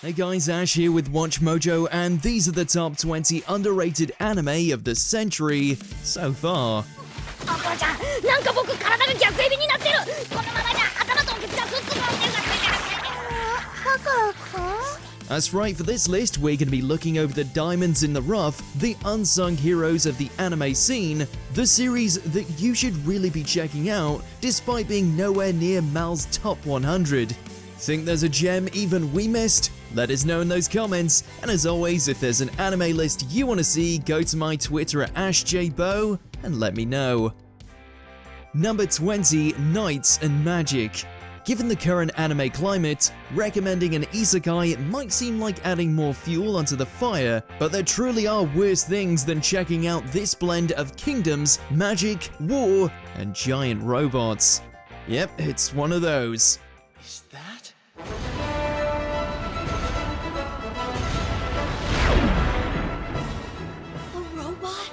Hey guys, Ash here with WatchMojo, and these are the top 20 underrated anime of the century so far. That's right, for this list, we're going to be looking over the diamonds in the rough, the unsung heroes of the anime scene, the series that you should really be checking out, despite being nowhere near Mal's top 100. Think there's a gem even we missed? Let us know in those comments, and as always, if there's an anime list you want to see, go to my Twitter at AshJBo and let me know. Number 20, Knights and Magic. Given the current anime climate, recommending an isekai might seem like adding more fuel onto the fire, but there truly are worse things than checking out this blend of kingdoms, magic, war, and giant robots. Yep, it's one of those. Is that? A robot?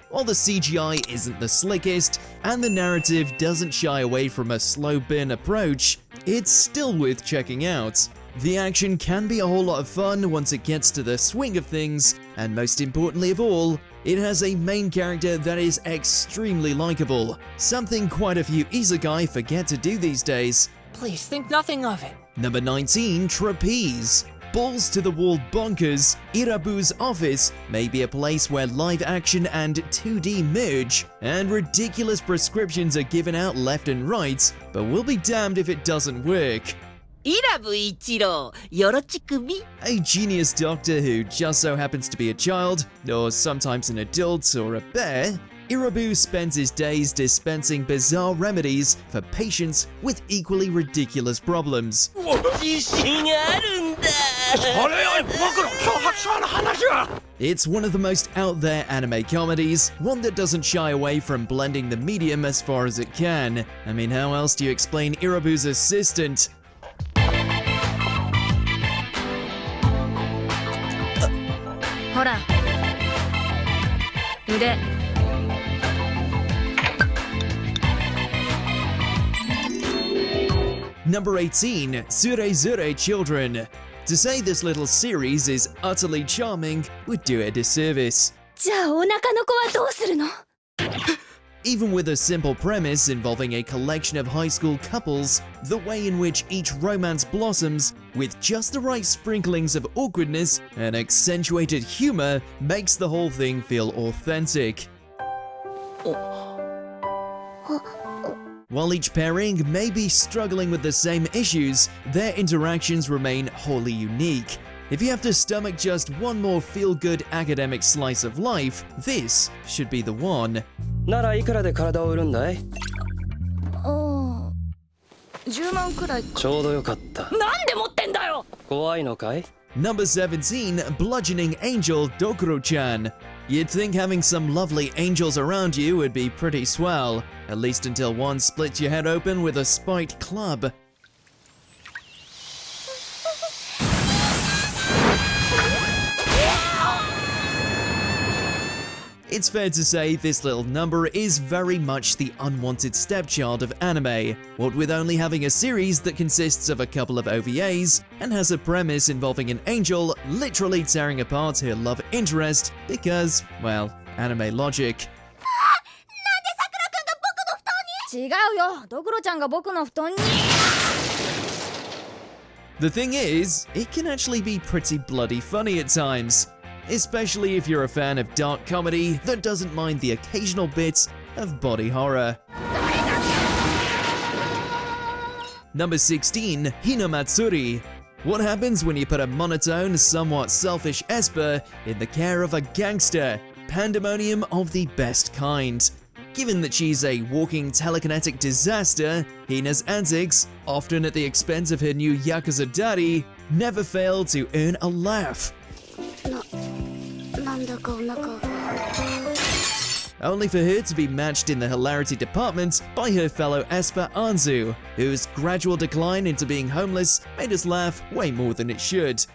While the CGI isn't the slickest, and the narrative doesn't shy away from a slow burn approach, it's still worth checking out. The action can be a whole lot of fun once it gets to the swing of things, and most importantly of all, it has a main character that is extremely likable, something quite a few isekai forget to do these days. Please think nothing of it. Number 19, Trapeze. Balls to the wall bonkers, Irabu's office may be a place where live action and 2D merge, and ridiculous prescriptions are given out left and right, but we'll be damned if it doesn't work. Irabu Yoroshiku. A genius doctor who just so happens to be a child, or sometimes an adult or a bear, Irabu spends his days dispensing bizarre remedies for patients with equally ridiculous problems. It's one of the most out there anime comedies, one that doesn't shy away from blending the medium as far as it can. I mean, how else do you explain Irabu's assistant? Number 18, Zure Children. To say this little series is utterly charming would do it a disservice. Even with a simple premise involving a collection of high school couples, the way in which each romance blossoms with just the right sprinklings of awkwardness and accentuated humor makes the whole thing feel authentic. While each pairing may be struggling with the same issues, their interactions remain wholly unique. If you have to stomach just one more feel-good academic slice of life, this should be the one. ならいくらで体を売るんだい10万くらいちょうどよかったなんで持ってんだよ。怖いのかい Number 17, Bludgeoning Angel Dokuro-chan. You'd think having some lovely angels around you would be pretty swell, at least until one splits your head open with a spiked club. It's fair to say this little number is very much the unwanted stepchild of anime, what with only having a series that consists of a couple of OVAs and has a premise involving an angel literally tearing apart her love interest because, well, anime logic. 違うよドクロちゃんが僕の布団に The thing is, it can actually be pretty bloody funny at times. Especially if you're a fan of dark comedy that doesn't mind the occasional bits of body horror. Number 16, Hinamatsuri. What happens when you put a monotone, somewhat selfish Esper in the care of a gangster? Pandemonium of the best kind. Given that she's a walking telekinetic disaster, Hina's antics, often at the expense of her new Yakuza daddy, never fail to earn a laugh. Only for her to be matched in the hilarity department by her fellow Esper Anzu, whose gradual decline into being homeless made us laugh way more than it should.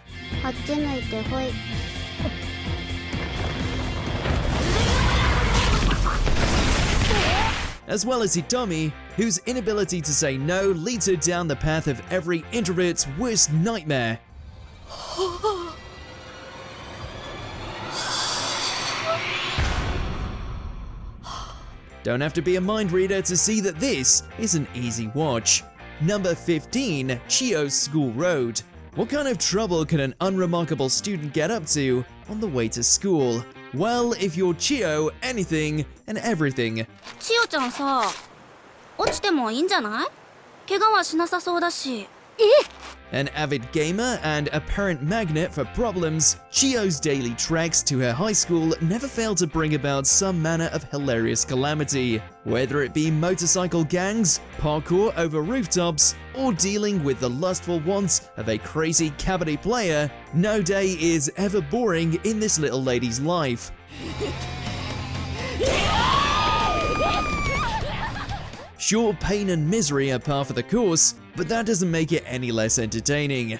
As well as Hitomi, whose inability to say no leads her down the path of every introvert's worst nightmare. Don't have to be a mind reader to see that this is an easy watch. Number 15, Chio's School Road. What kind of trouble can an unremarkable student get up to on the way to school? Well, if you're Chio, anything and everything. 千代ちゃんさ、落ちてもいいんじゃない？怪我はしなさそうだし。An avid gamer and apparent magnet for problems, Chio's daily treks to her high school never fail to bring about some manner of hilarious calamity. Whether it be motorcycle gangs, parkour over rooftops, or dealing with the lustful wants of a crazy kabaddi player, no day is ever boring in this little lady's life. Sure, pain and misery are par for the course, but that doesn't make it any less entertaining.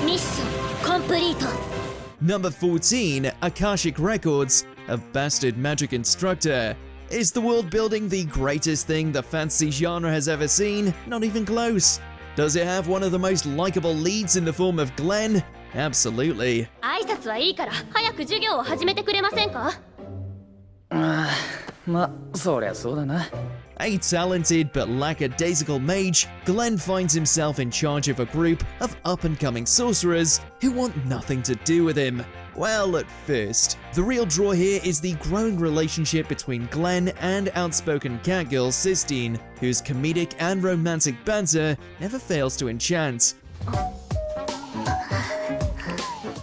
Mission complete. Number 14, Akashic Records of Bastard Magic Instructor. Is the world building the greatest thing the fantasy genre has ever seen? Not even close. Does it have one of the most likable leads in the form of Glenn? Absolutely. 挨拶はいいから早く授業を始めてくれませんか？ま、そりゃそうだな。A talented but lackadaisical mage, Glenn finds himself in charge of a group of up-and-coming sorcerers who want nothing to do with him. Well, at first. The real draw here is the growing relationship between Glenn and outspoken catgirl Sistine, whose comedic and romantic banter never fails to enchant.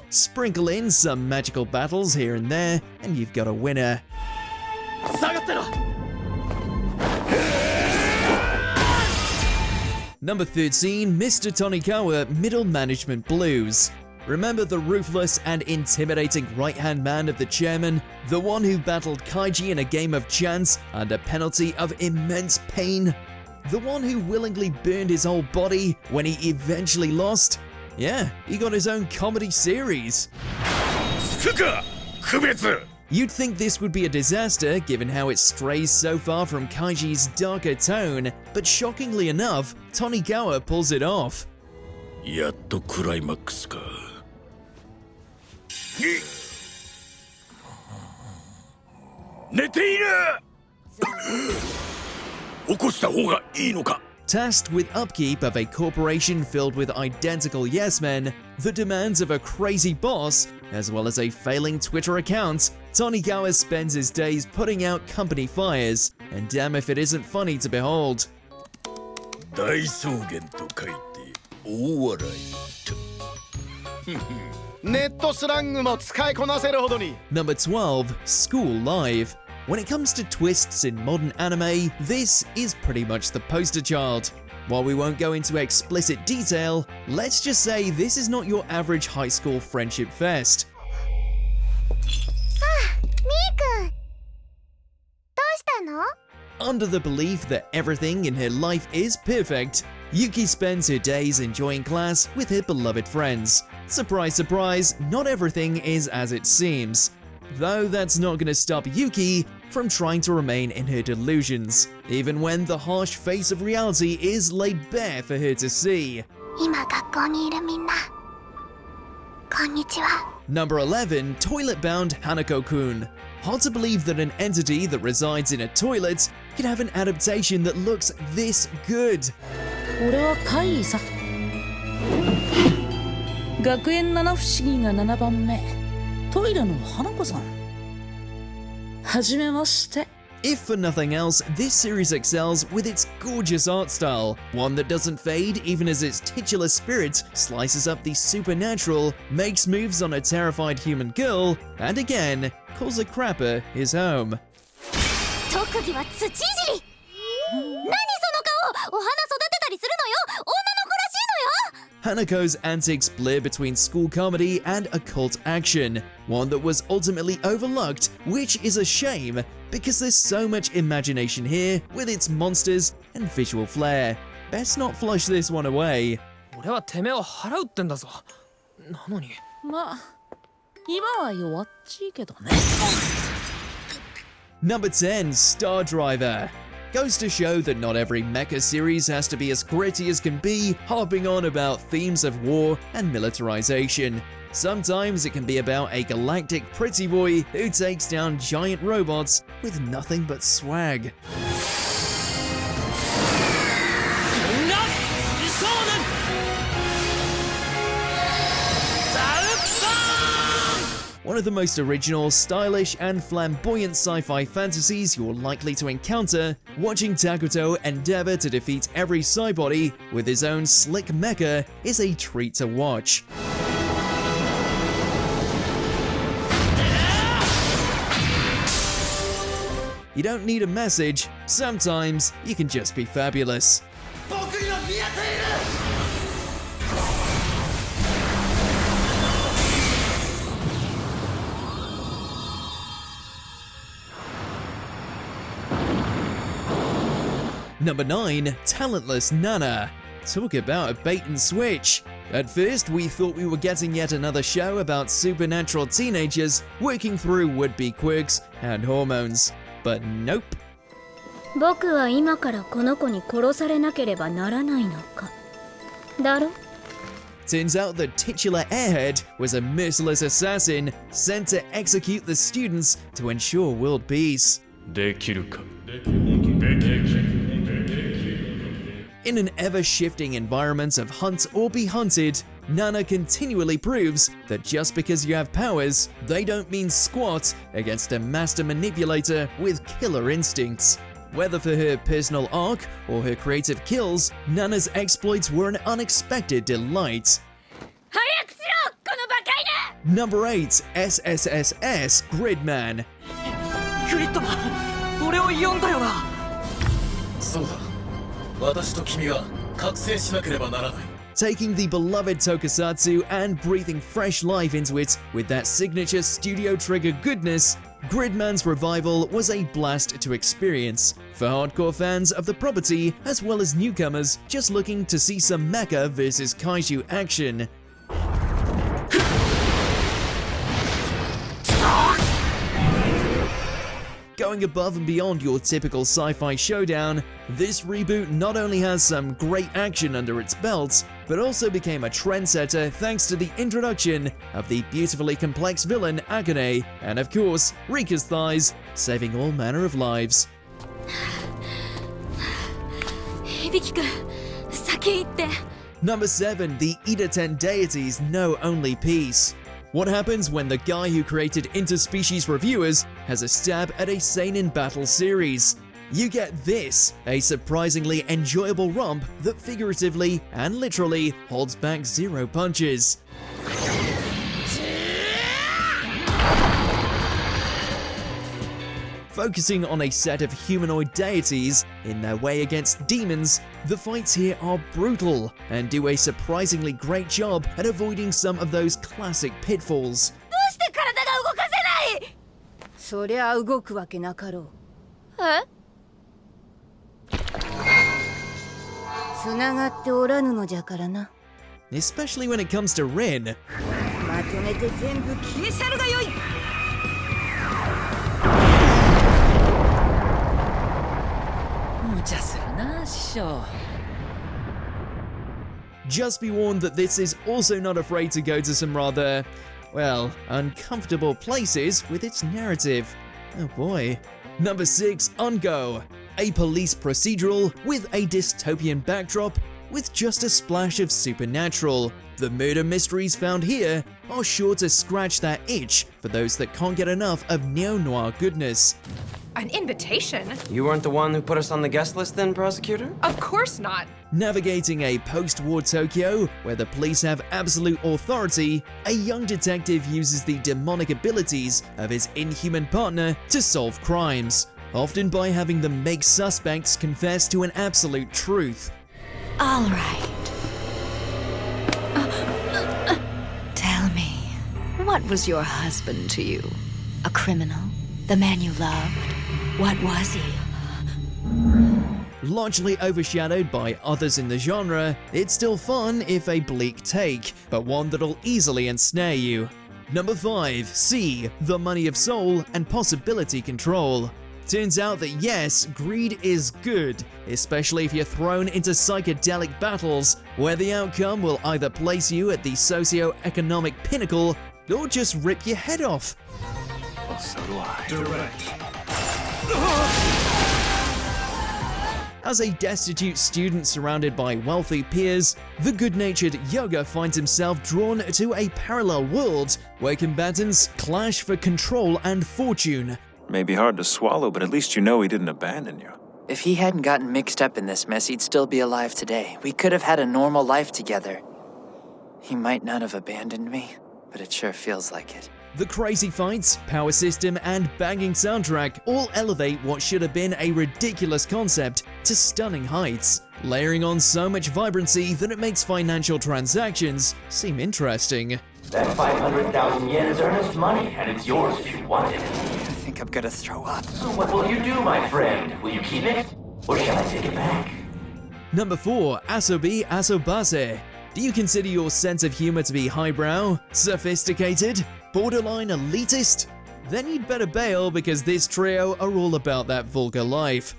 Sprinkle in some magical battles here and there, and you've got a winner. Number 13, Mr. Tonikawa Middle Management Blues. Remember the ruthless and intimidating right-hand man of the chairman? The one who battled Kaiji in a game of chance under penalty of immense pain? The one who willingly burned his whole body when he eventually lost? Yeah, he got his own comedy series. You'd think this would be a disaster given how it strays so far from Kaiji's darker tone, but shockingly enough, Tonikawa pulls it off. やっとクライマックスか。寝ている。起こした方がいいのか。Tasked with upkeep of a corporation filled with identical yes-men, the demands of a crazy boss, as well as a failing Twitter account, Tonikawa spends his days putting out company fires, and damn if it isn't funny to behold. 大草原と書いて大笑い。ネットスラングも使いこなせるほどに。Number 12, School Live. When it comes to twists in modern anime, this is pretty much the poster child. While we won't go into explicit detail, let's just say this is not your average high school friendship fest. Miku! どうしたの? Under the belief that everything in her life is perfect, Yuki spends her days enjoying class with her beloved friends. Surprise, surprise, not everything is as it seems. Though that's not gonna stop Yuki from trying to remain in her delusions, even when the harsh face of reality is laid bare for her to see. 今学校にいるみんな、こんにちは。Number 11, Toilet-Bound Hanako-kun. Hard to believe that an entity that resides in a toilet can have an adaptation that looks this good. 俺は怪異さ。学園七不思議が7番目。トイレの花子さん。はじめまして。If for nothing else, this series excels with its gorgeous art style, one that doesn't fade even as its titular spirit slices up the supernatural, makes moves on a terrified human girl, and again, calls a crapper his home. 特技は土いじり。何その顔、お花育てたりするのよ。女の子らしいのよ。Hanako's antics blur between school comedy and occult action, one that was ultimately overlooked, which is a shame, because there's so much imagination here with its monsters and visual flair. Best not flush this one away. 俺はてめえを払うってんだぞ。なのに。まあ、今は弱っちいけどね。Number 10, Star Driver. Goes to show that not every mecha series has to be as gritty as can be, harping on about themes of war and militarization. Sometimes it can be about a galactic pretty boy who takes down giant robots with nothing but swag. One of the most original, stylish, and flamboyant sci-fi fantasies you're likely to encounter, watching Takuto endeavor to defeat every Cybody with his own slick mecha is a treat to watch. You don't need a message, sometimes you can just be fabulous. Number 9, Talentless Nana. Talk about a bait and switch. At first, we thought we were getting yet another show about supernatural teenagers working through would-be quirks and hormones. But nope. 僕は今からこの子に殺されなければならないのか。だろ? Turns out the titular airhead was a merciless assassin sent to execute the students to ensure world peace. できるか? In an ever-shifting environment of hunt or be hunted, Nana continually proves that just because you have powers, they don't mean squat against a master manipulator with killer instincts. Whether for her personal arc or her creative kills, Nana's exploits were an unexpected delight. 早くしろこのバカ犬! Number 8, SSSS.Gridman. グリッドマン、俺を呼んだよな。そうだ。私と君は覚醒しなければならない。Taking the beloved tokusatsu and breathing fresh life into it with that signature studio trigger goodness, Gridman's revival was a blast to experience for hardcore fans of the property as well as newcomers just looking to see some mecha versus kaiju action. Going above and beyond your typical sci-fi showdown, this reboot not only has some great action under its belt, but also became a trendsetter thanks to the introduction of the beautifully complex villain Akane, and of course, Rika's thighs, saving all manner of lives. 響くん、先行って。 Number 7, the Idaten deities know only peace. What happens when the guy who created Interspecies Reviewers has a stab at a seinen battle series? You get this, a surprisingly enjoyable romp that figuratively and literally holds back zero punches. Focusing on a set of humanoid deities in their way against demons, the fights here are brutal and do a surprisingly great job at avoiding some of those classic pitfalls. どうして体が動かせない？そりゃ動くわけなかろう。え？つながっておらぬのじゃからな。 Especially when it comes to Rin. まとめて全部消え去るがよい。 Just be warned that this is also not afraid to go to some rather, well, uncomfortable places with its narrative. Oh boy. Number 6, Ungo. A police procedural with a dystopian backdrop with just a splash of supernatural. The murder mysteries found here are sure to scratch that itch for those that can't get enough of neo-noir goodness. An invitation? You weren't the one who put us on the guest list then, prosecutor? Of course not. Navigating a post-war Tokyo where the police have absolute authority, a young detective uses the demonic abilities of his inhuman partner to solve crimes, often by having them make suspects confess to an absolute truth. All right. Tell me, what was your husband to you? A criminal? The man you loved? What was he? Largely overshadowed by others in the genre, it's still fun if a bleak take, but one that'll easily ensnare you. Number 5, C, The Money of Soul and Possibility Control. Turns out that yes, greed is good, especially if you're thrown into psychedelic battles, where the outcome will either place you at the socio-economic pinnacle, or just rip your head off. Well, so do I. Direct. As a destitute student surrounded by wealthy peers, the good-natured Yoga finds himself drawn to a parallel world where combatants clash for control and fortune. May be hard to swallow, but at least you know he didn't abandon you. If he hadn't gotten mixed up in this mess, he'd still be alive today. We could have had a normal life together. He might not have abandoned me, but it sure feels like it. The crazy fights, power system, and banging soundtrack all elevate what should have been a ridiculous concept to stunning heights, layering on so much vibrancy that it makes financial transactions seem interesting. That 500,000 yen is earnest money, and it's yours if you want it. I think I'm gonna throw up. So what will you do, my friend? Will you keep it? Or shall I take it back? Number 4. Asobi Asobase. Do you consider your sense of humor to be highbrow, sophisticated, borderline elitist? Then you'd better bail because this trio are all about that vulgar life.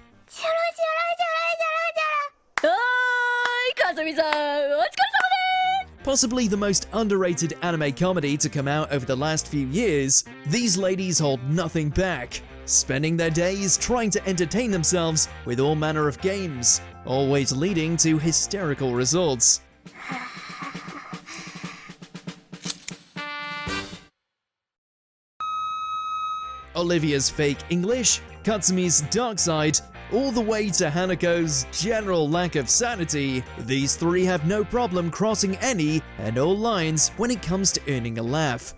Possibly the most underrated anime comedy to come out over the last few years, these ladies hold nothing back, spending their days trying to entertain themselves with all manner of games, always leading to hysterical results. Olivia's fake English, Katsumi's dark side, all the way to Hanako's general lack of sanity, these three have no problem crossing any and all lines when it comes to earning a laugh.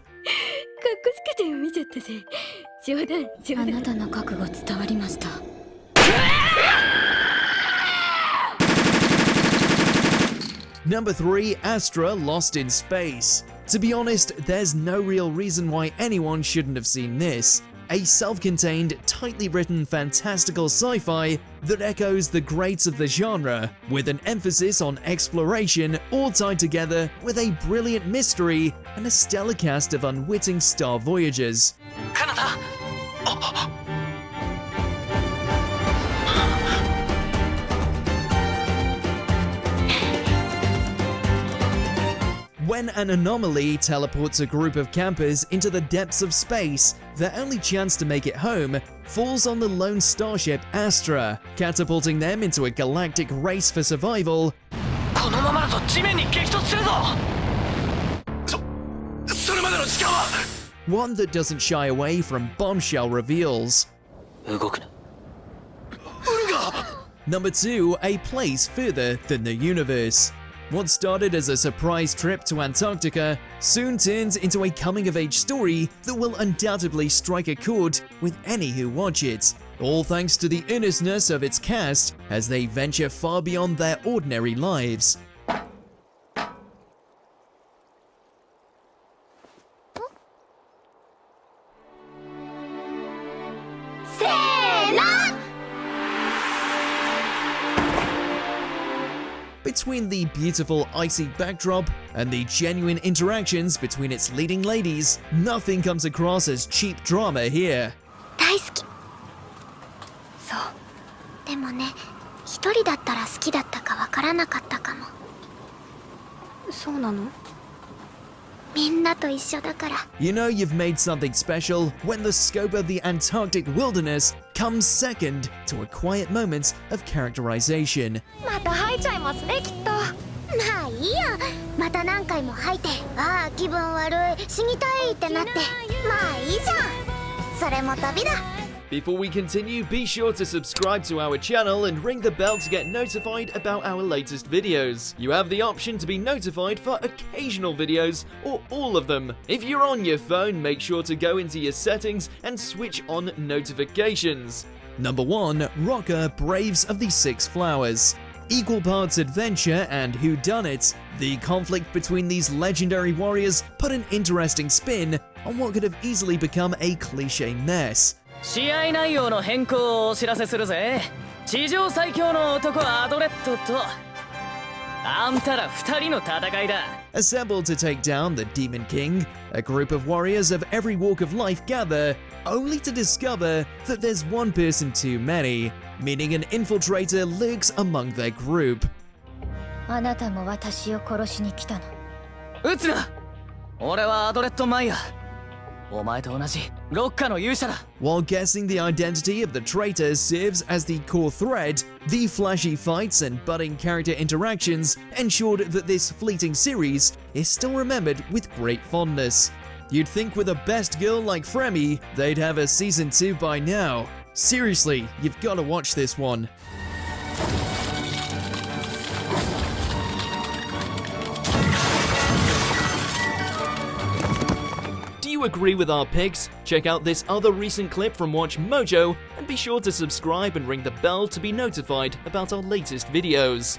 Number 3. Astra Lost in Space. To be honest, there's no real reason why anyone shouldn't have seen this. A self-contained, tightly written fantastical sci-fi that echoes the greats of the genre, with an emphasis on exploration, all tied together with a brilliant mystery and a stellar cast of unwitting star voyagers. When an anomaly teleports a group of campers into the depths of space, their only chance to make it home falls on the lone starship Astra, catapulting them into a galactic race for survival. One that doesn't shy away from bombshell reveals. Number 2. A place further than the universe. What started as a surprise trip to Antarctica soon turns into a coming-of-age story that will undoubtedly strike a chord with any who watch it, all thanks to the earnestness of its cast as they venture far beyond their ordinary lives. Between the beautiful icy backdrop and the genuine interactions between its leading ladies, nothing comes across as cheap drama here. 大好き。そう。でもね、一人だったら好きだったかわからなかったかも。そうなの？みんなと一緒だから。You know you've made something special when the scope of the Antarctic wilderness comes second to a quiet moment of characterization. また吐いちゃいますね、きっと。まあいいや。また何回も吐いて、ああ気分悪い、死にたいってなって。まあいいじゃん。それも旅だ。Before we continue, be sure to subscribe to our channel and ring the bell to get notified about our latest videos. You have the option to be notified for occasional videos or all of them. If you're on your phone, make sure to go into your settings and switch on notifications. Number 1. Rocker Braves of the Six Flowers. Equal parts adventure and whodunit, the conflict between these legendary warriors put an interesting spin on what could have easily become a cliche mess. 試合内容の変更をお知らせするぜ。地上最強の男アドレットとあんたら二人の戦いだ。 Assembled to take down the Demon King, a group of warriors of every walk of life gather, only to discover that there's one person too many, meaning an infiltrator lurks among their group. あなたも私を殺しに来たの。撃つな。俺はアドレッド・マイヤー。お前と同じロッカの勇者だ。 While guessing the identity of the traitor serves as the core thread, the flashy fights and budding character interactions ensured that this fleeting series is still remembered with great fondness. You'd think with a best girl like Fremi, they'd have a season 2 by now. Seriously, you've got to watch this one. Do you agree with our picks? Check out this other recent clip from WatchMojo and be sure to subscribe and ring the bell to be notified about our latest videos.